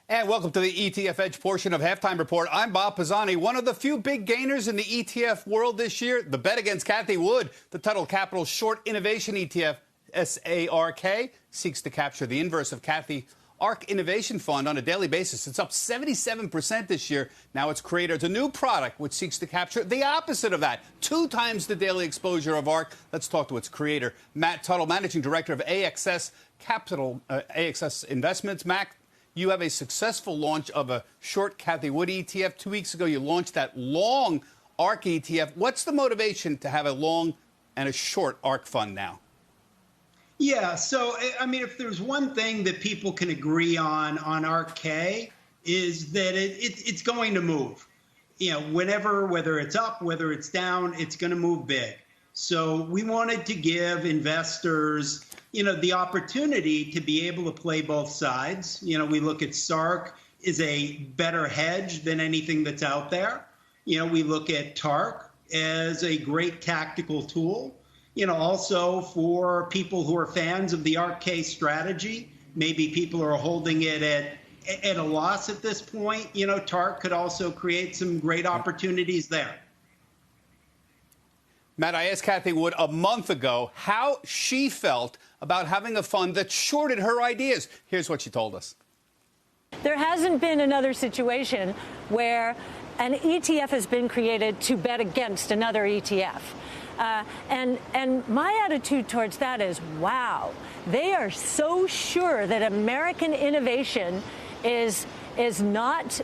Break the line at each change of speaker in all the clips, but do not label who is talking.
And welcome to the ETF Edge portion of Halftime Report. I'm Bob Pisani. One of the few big gainers in the ETF world this year, the bet against Cathie Wood. The Tuttle Capital Short Innovation ETF, SARK, seeks to capture the inverse of Cathie ARK Innovation Fund on a daily basis. It's up 77% this year. Now its creator, it's a new product which seeks to capture the opposite of that, 2 times the daily exposure of ARK. Let's talk to its creator, Matt Tuttle, Managing Director of AXS Capital, AXS Investments. Matt, you have a successful launch of a short Cathie Wood ETF. 2 weeks ago, you launched that long ARK ETF. What's the motivation to have a long and a short ARK fund now?
Yeah, so, I mean, if there's one thing that people can agree on ARK, is that it's going to move. You know, whether it's up, whether it's down, it's going to move big. So we wanted to give investors, the opportunity to be able to play both sides. We look at SARK as a better hedge than anything that's out there. We look at TARK as a great tactical tool. Also for people who are fans of the ARK strategy, maybe people are holding it at a loss at this point. TARK could also create some great opportunities there.
Matt, I asked Cathie Wood a month ago how she felt about having a fund that shorted her ideas. Here's what she told us.
There hasn't been another situation where an ETF has been created to bet against another ETF. And my attitude towards that is, wow, they are so sure that American innovation is not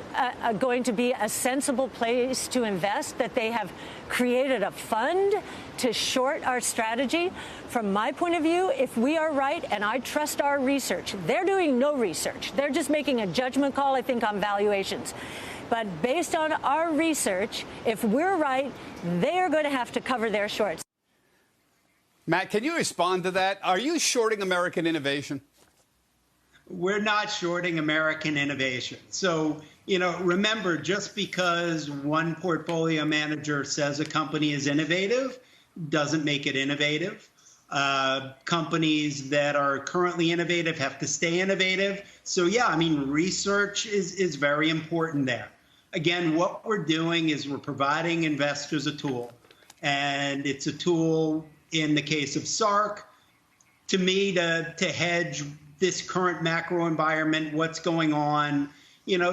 going to be a sensible place to invest, that they have created a fund to short our strategy. From my point of view, if we are right, and I trust our research, they're doing no research. They're just making a judgment call, I think, on valuations. But based on our research, if we're right, they are going to have to cover their shorts.
Matt, can you respond to that? Are you shorting American innovation?
We're not shorting American innovation. So, remember, just because one portfolio manager says a company is innovative doesn't make it innovative. Companies that are currently innovative have to stay innovative. So, yeah, I mean, research is very important there. Again, what we're doing is we're providing investors a tool. And it's a tool, in the case of SARK, to me, to hedge this current macro environment, what's going on.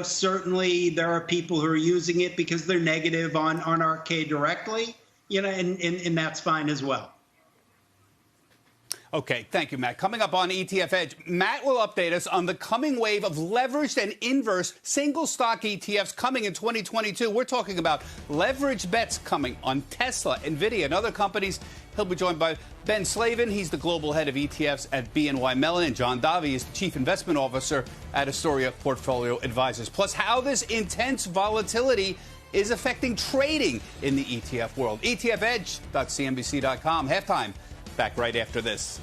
Certainly there are people who are using it because they're negative on ARK directly, and that's fine as well.
Okay, thank you, Matt. Coming up on ETF Edge, Matt will update us on the coming wave of leveraged and inverse single stock ETFs coming in 2022. We're talking about leveraged bets coming on Tesla, NVIDIA, and other companies. He'll be joined by Ben Slavin. He's the global head of ETFs at BNY Mellon. And John Davi is the chief investment officer at Astoria Portfolio Advisors. Plus, how this intense volatility is affecting trading in the ETF world. ETFedge.cnbc.com. Halftime. Back right after this.